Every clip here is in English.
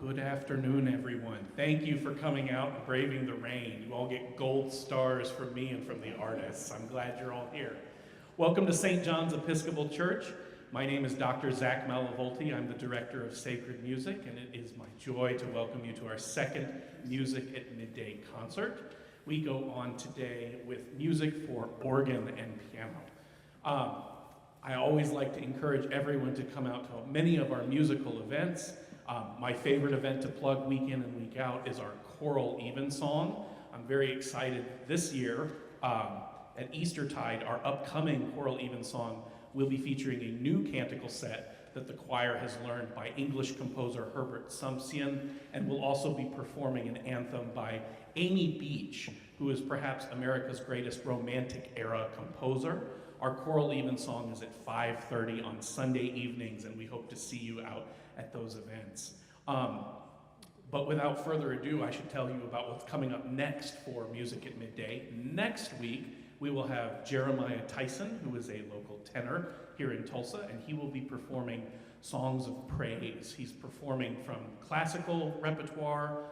Good afternoon, everyone. Thank you for coming out and braving the rain. You all get gold stars from me and from the artists. I'm glad you're all here. Welcome to St. John's Episcopal Church. My name is Dr. Zach Malavolti. I'm the Director of Sacred Music, and it is my joy to welcome you to our second Music at Midday concert. We go on today with music for organ and piano. I always like to encourage everyone to come out to many of our musical events. My favorite event to plug week in and week out is our choral evensong. I'm very excited this year at Eastertide, our upcoming choral evensong will be featuring a new canticle set that the choir has learned by English composer Herbert Sumsian, and will also be performing an anthem by Amy Beach, who is perhaps America's greatest romantic era composer. Our choral evensong is at 5:30 on Sunday evenings, and we hope to see you out at those events. But without further ado, I should tell you about what's coming up next for Music at Midday. Next week, we will have Jeremiah Tyson, who is a local tenor here in Tulsa, and he will be performing songs of praise. He's performing from classical repertoire,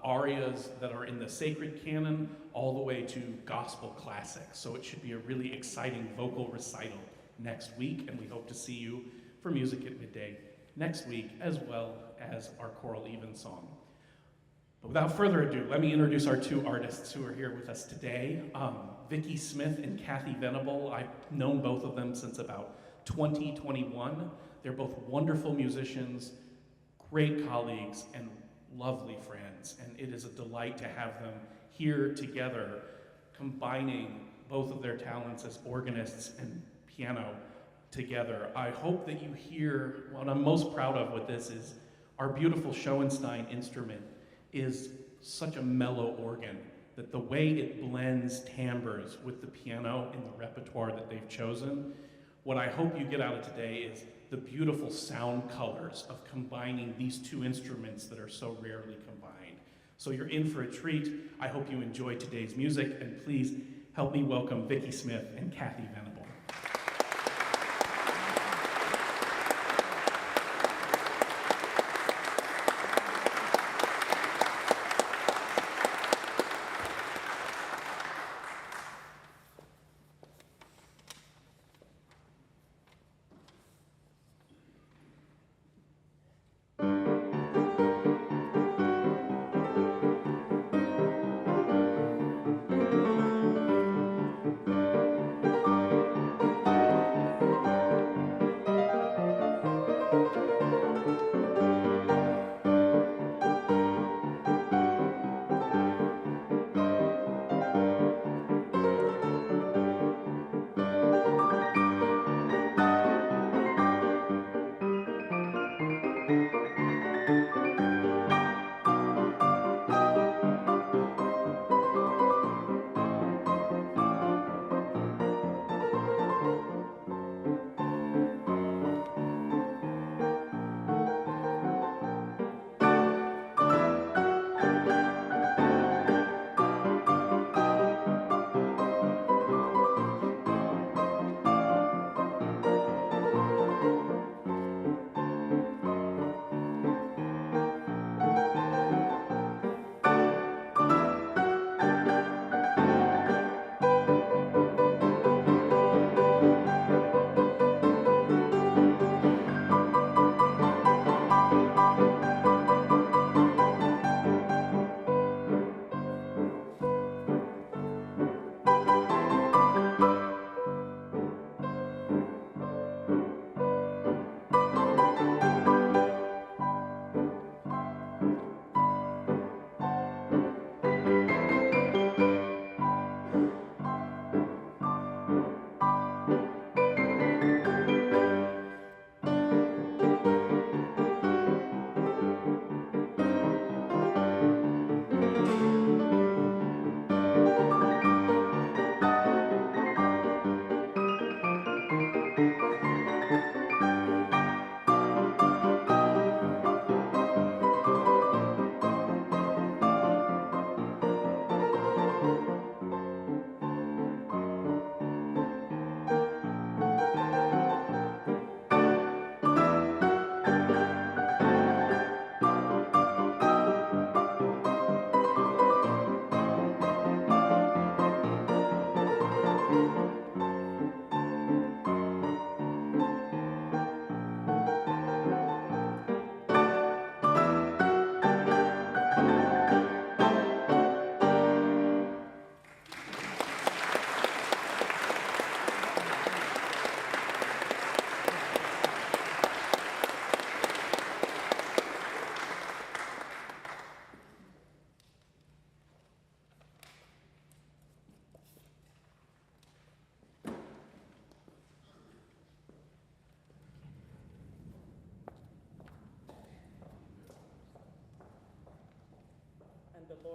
arias that are in the sacred canon, all the way to gospel classics. So it should be a really exciting vocal recital next week, and we hope to see you for Music at Midday next week, as well as our choral evensong. But without further ado, let me introduce our two artists who are here with us today. Vicki Smith and Kathy Venable. I've known both of them since about 2021. They're both wonderful musicians, great colleagues, and lovely friends. And it is a delight to have them here together, combining both of their talents as organists and piano together. I hope that you hear, what I'm most proud of with this is our beautiful Schoenstein instrument is such a mellow organ that the way it blends timbres with the piano in the repertoire that they've chosen, what I hope you get out of today is the beautiful sound colors of combining these two instruments that are so rarely combined. So you're in for a treat. I hope you enjoy today's music, and please help me welcome Vicki Smith and Kathy Venable.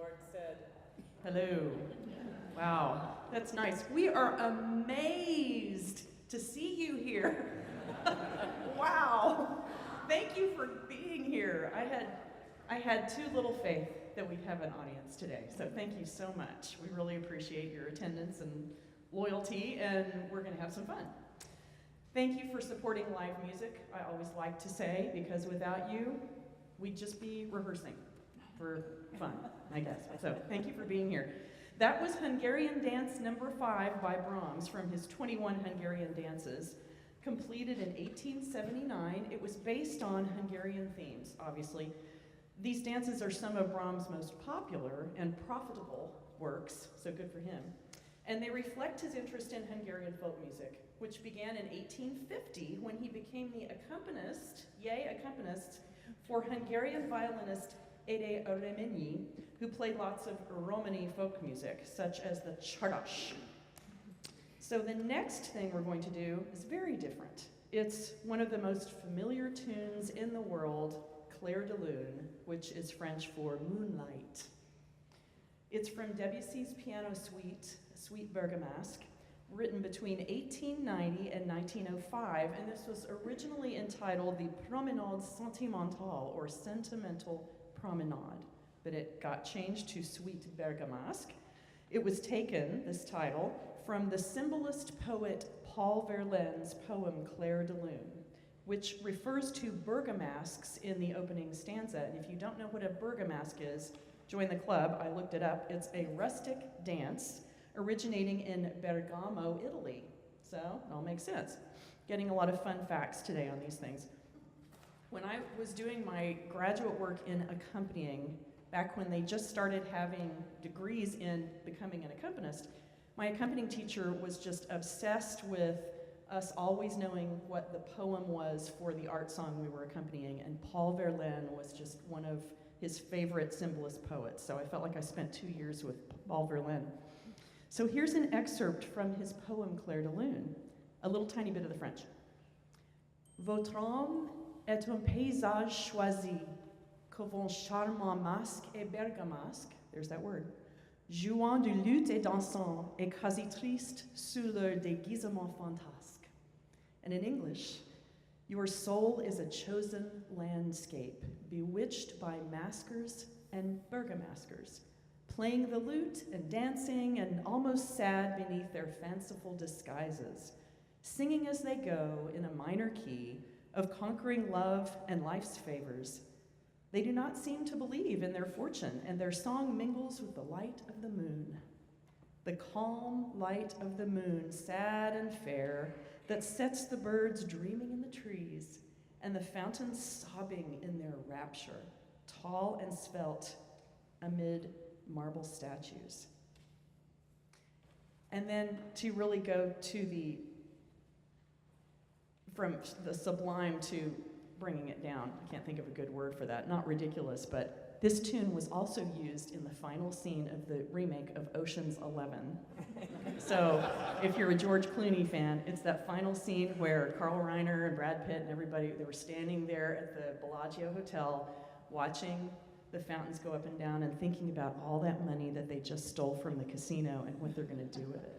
Lord said, Hello. Wow, that's nice. We are amazed to see you here. Wow. Thank you for being here. I had too little faith that we'd have an audience today, so thank you so much. We really appreciate your attendance and loyalty, and we're going to have some fun. Thank you for supporting live music, I always like to say, because without you, we'd just be rehearsing for fun, I guess. So thank you for being here. That was Hungarian Dance number 5 by Brahms from his 21 Hungarian dances, completed in 1879. It was based on Hungarian themes, obviously. These dances are some of Brahms' most popular and profitable works, so good for him. And they reflect his interest in Hungarian folk music, which began in 1850 when he became the accompanist, for Hungarian violinist Ede Reményi, who played lots of Romani folk music, such as the Csárdás. So the next thing we're going to do is very different. It's one of the most familiar tunes in the world, Clair de Lune, which is French for moonlight. It's from Debussy's piano suite Bergamasque, written between 1890 and 1905, and this was originally entitled the Promenade Sentimentale, or Sentimental Promenade, but it got changed to Suite Bergamasque. It was taken, this title, from the symbolist poet Paul Verlaine's poem Clair de Lune, which refers to bergamasques in the opening stanza. And if you don't know what a bergamasque is, join the club. I looked it up. It's a rustic dance originating in Bergamo, Italy. So it all makes sense. Getting a lot of fun facts today on these things. When I was doing my graduate work in accompanying, back when they just started having degrees in becoming an accompanist, my accompanying teacher was just obsessed with us always knowing what the poem was for the art song we were accompanying, and Paul Verlaine was just one of his favorite symbolist poets, so I felt like I spent 2 years with Paul Verlaine. So here's an excerpt from his poem Clair de Lune, a little tiny bit of the French. Votre âme est un paysage choisi, que vos charmants masques et bergamasques, there's that word, jouant de lutte et dansant, et quasi triste sous leur déguisement fantasque. And in English, your soul is a chosen landscape, bewitched by maskers and bergamaskers, playing the lute and dancing and almost sad beneath their fanciful disguises, singing as they go in a minor key of conquering love and life's favors. They do not seem to believe in their fortune, and their song mingles with the light of the moon. The calm light of the moon, sad and fair, that sets the birds dreaming in the trees, and the fountains sobbing in their rapture, tall and svelte amid marble statues. And then to really go to from the sublime to bringing it down. I can't think of a good word for that. Not ridiculous, but this tune was also used in the final scene of the remake of Ocean's 11. So if you're a George Clooney fan, it's that final scene where Carl Reiner and Brad Pitt and everybody, they were standing there at the Bellagio Hotel watching the fountains go up and down and thinking about all that money that they just stole from the casino and what they're going to do with it.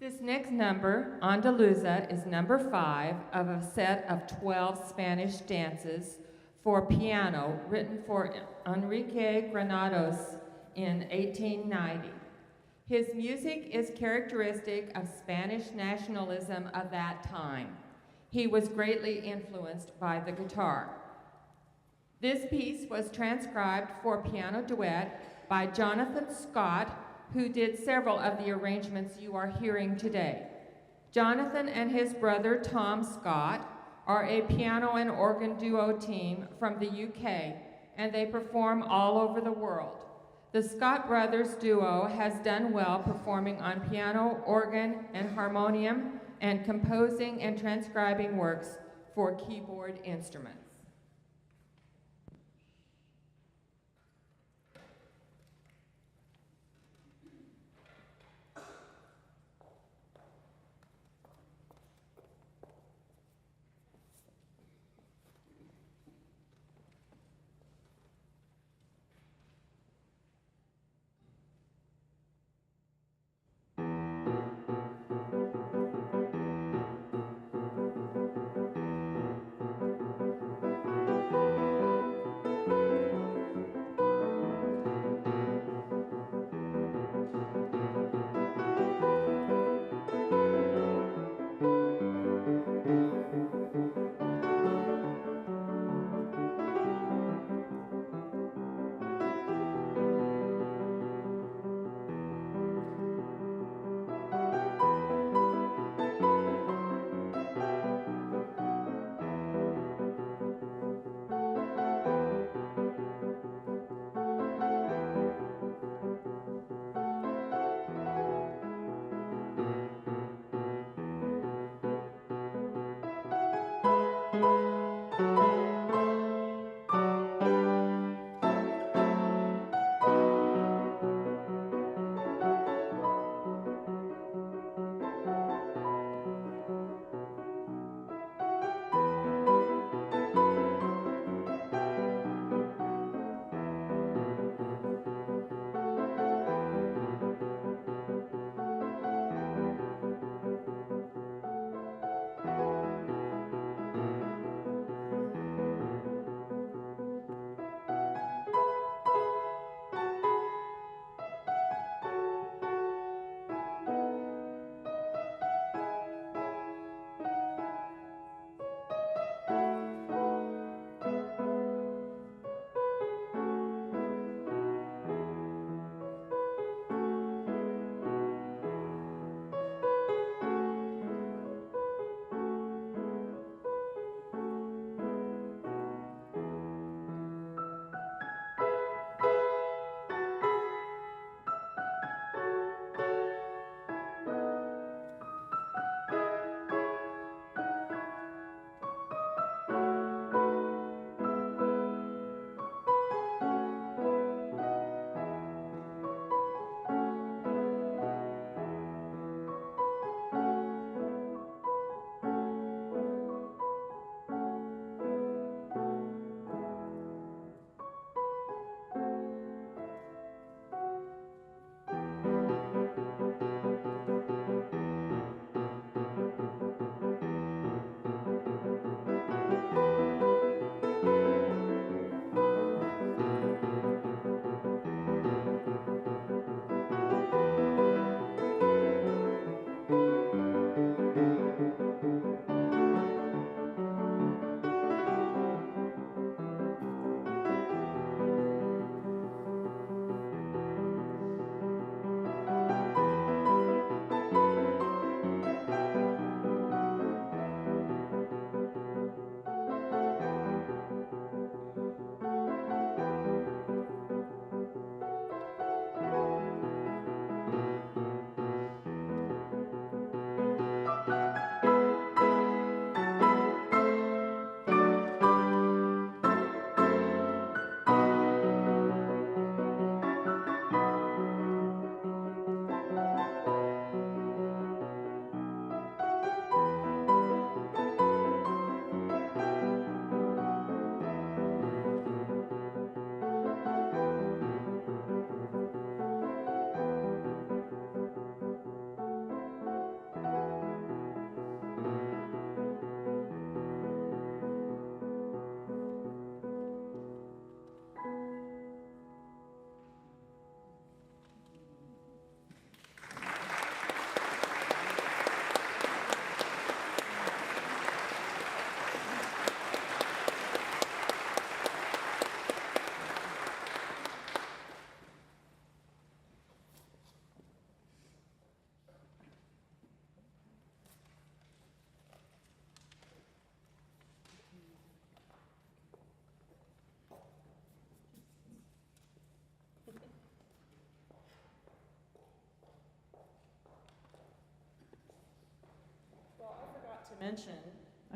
This next number, Andaluza, is number 5 of a set of 12 Spanish dances for piano written for Enrique Granados in 1890. His music is characteristic of Spanish nationalism of that time. He was greatly influenced by the guitar. This piece was transcribed for piano duet by Jonathan Scott, who did several of the arrangements you are hearing today. Jonathan and his brother Tom Scott are a piano and organ duo team from the UK, and they perform all over the world. The Scott Brothers duo has done well performing on piano, organ, and harmonium, and composing and transcribing works for keyboard instruments.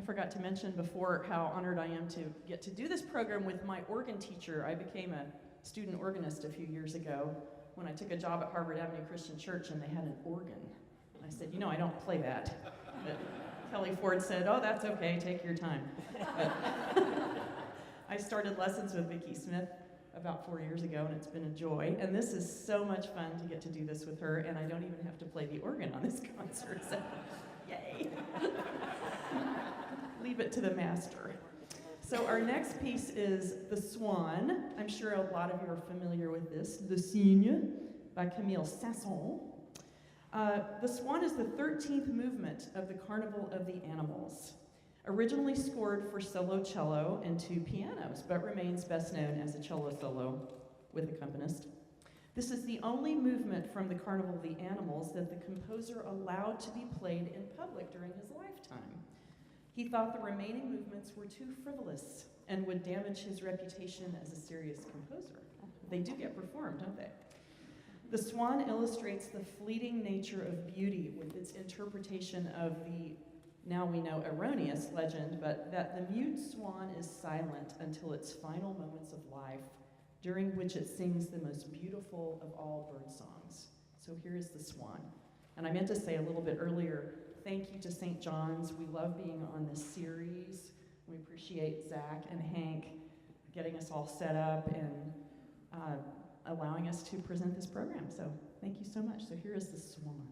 forgot to mention before how honored I am to get to do this program with my organ teacher. I became a student organist a few years ago when I took a job at Harvard Avenue Christian Church and they had an organ. And I said, I don't play that. But Kelly Ford said, oh, that's okay, take your time. But I started lessons with Vicki Smith about 4 years ago, and it's been a joy. And this is so much fun to get to do this with her, and I don't even have to play the organ on this concert, so yay. Leave it to the master. So our next piece is The Swan. I'm sure a lot of you are familiar with this, Le Cygne by Camille Saint-Saëns. The Swan is the 13th movement of the Carnival of the Animals, originally scored for solo cello and 2 pianos, but remains best known as a cello solo with accompanist. This is the only movement from the Carnival of the Animals that the composer allowed to be played in public during his lifetime. He thought the remaining movements were too frivolous and would damage his reputation as a serious composer. They do get performed, don't they? The Swan illustrates the fleeting nature of beauty with its interpretation of the, now we know, erroneous legend, but that the mute swan is silent until its final moments of life, during which it sings the most beautiful of all bird songs. So here is the Swan. And I meant to say a little bit earlier, thank you to St. John's. We love being on this series. We appreciate Zach and Hank getting us all set up and allowing us to present this program. So thank you so much. So here is the Swan.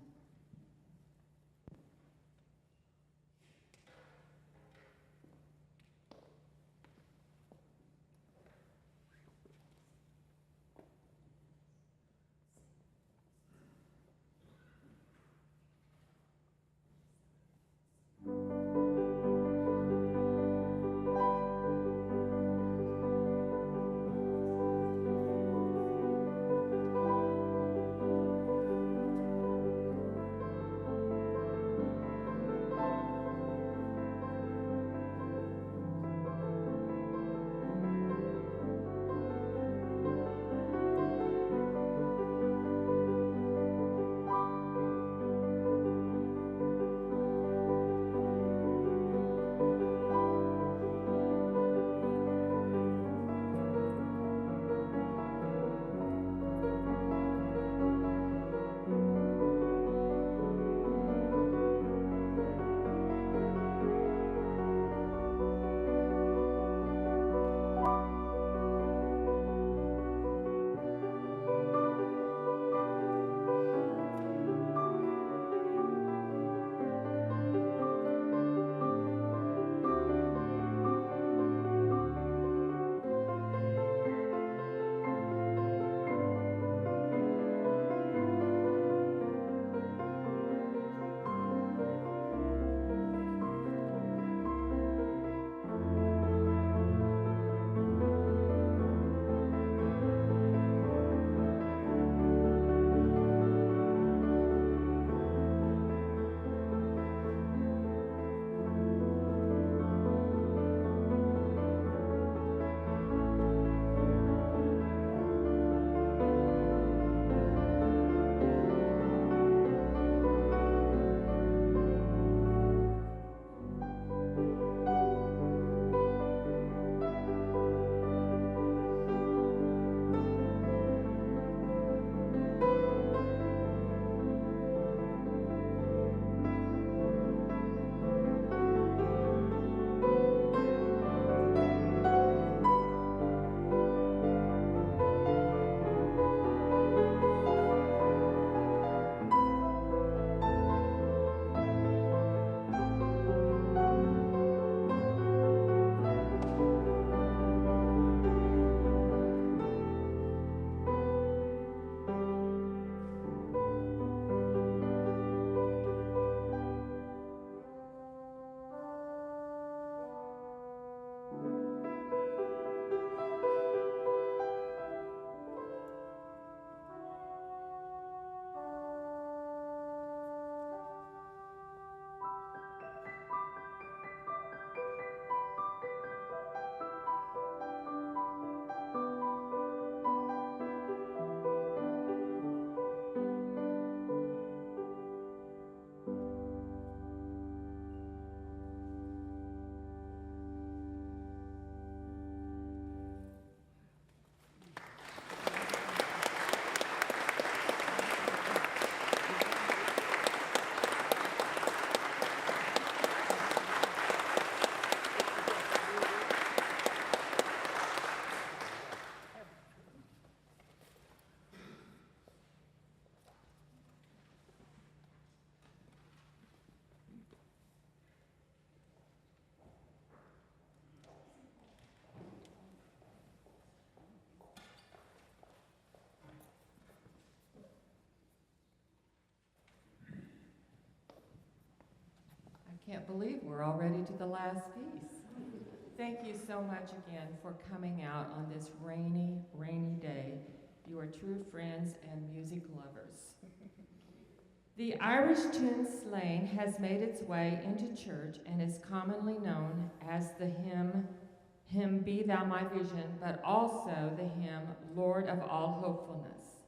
Can't believe we're already to the last piece. Thank you so much again for coming out on this rainy, rainy day. You are true friends and music lovers. The Irish tune Sleighing has made its way into church and is commonly known as the hymn Be Thou My Vision, but also the hymn Lord of All Hopefulness.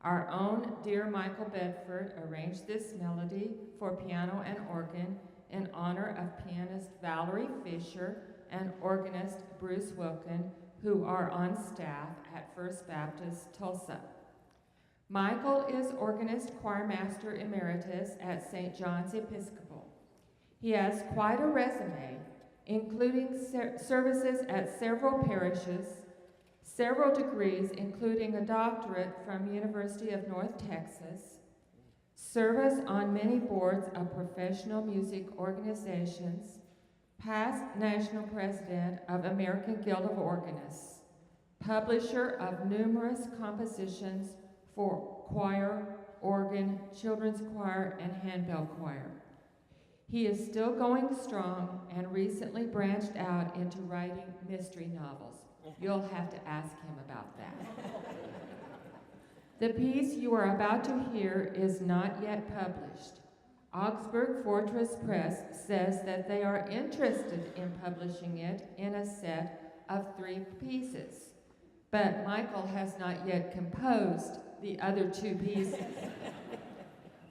Our own dear Michael Bedford arranged this melody for piano and organ in honor of pianist Valerie Fisher and organist Bruce Wilkin, who are on staff at First Baptist Tulsa. Michael is organist choirmaster emeritus at St. John's Episcopal. He has quite a resume, including services at several parishes, several degrees, including a doctorate from University of North Texas, service on many boards of professional music organizations, past national president of American Guild of Organists, publisher of numerous compositions for choir, organ, children's choir, and handbell choir. He is still going strong and recently branched out into writing mystery novels. You'll have to ask him about that. The piece you are about to hear is not yet published. Augsburg Fortress Press says that they are interested in publishing it in a set of 3 pieces, but Michael has not yet composed the other 2 pieces.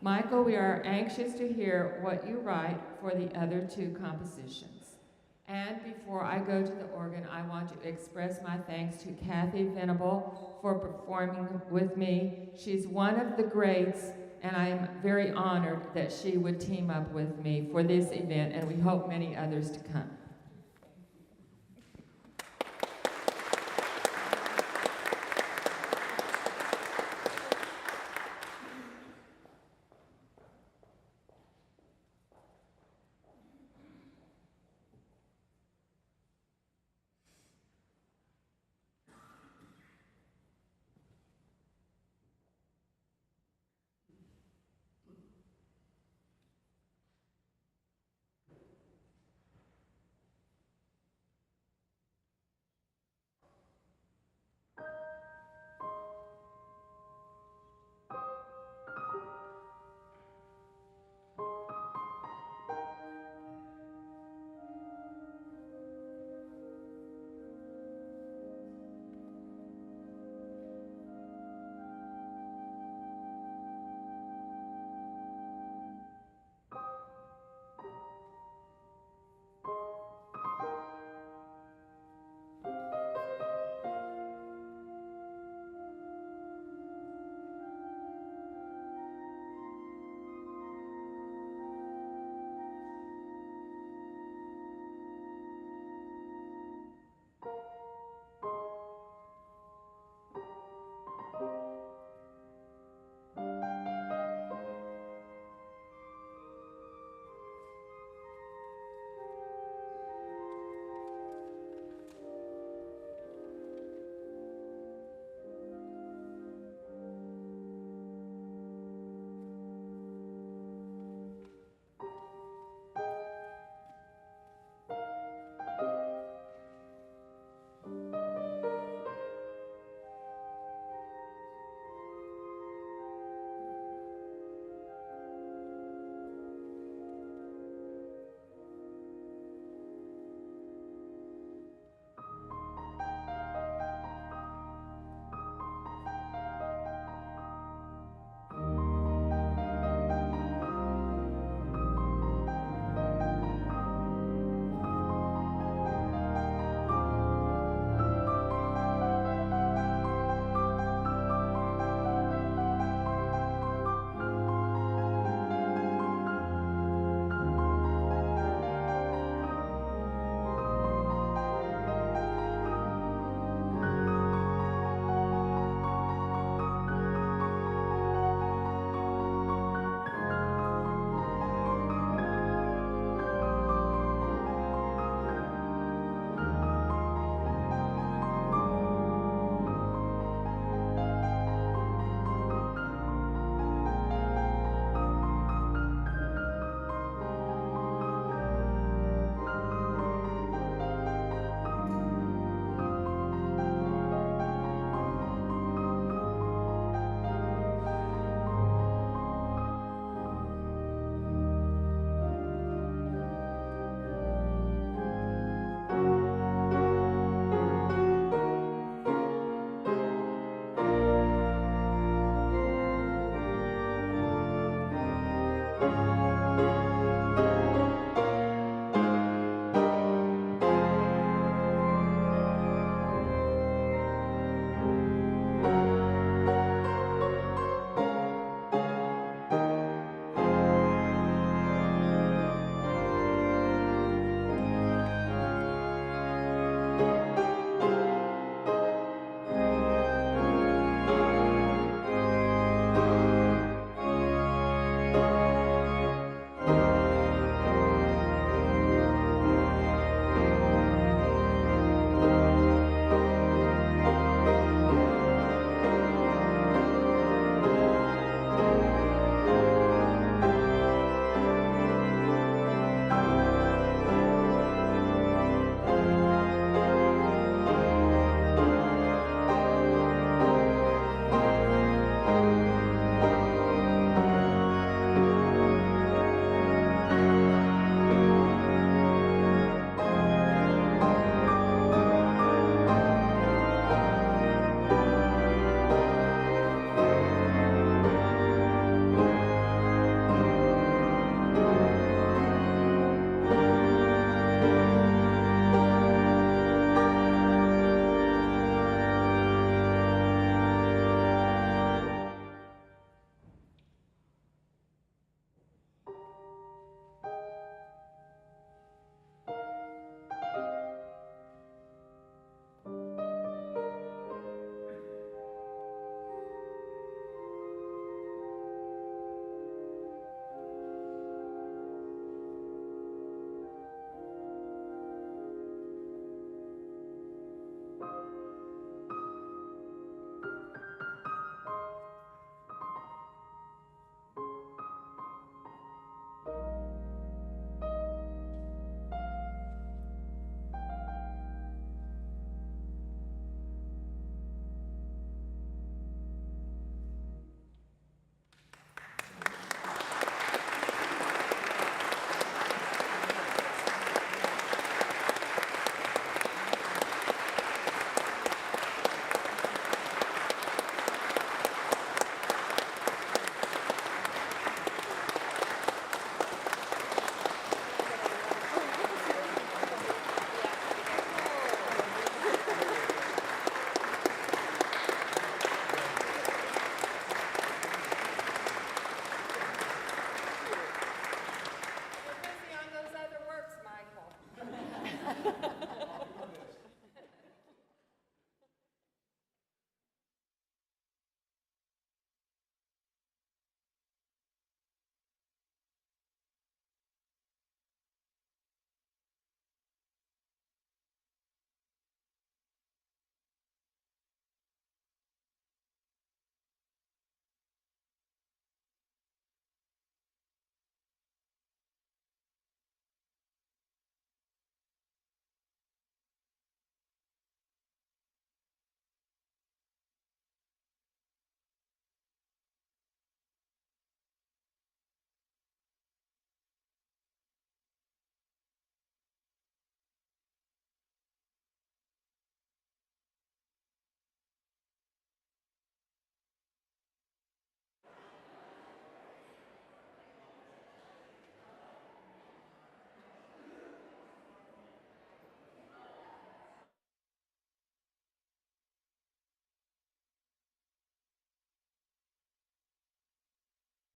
Michael, we are anxious to hear what you write for the other 2 compositions. And before I go to the organ, I want to express my thanks to Kathy Venable for performing with me. She's one of the greats, and I am very honored that she would team up with me for this event, and we hope many others to come.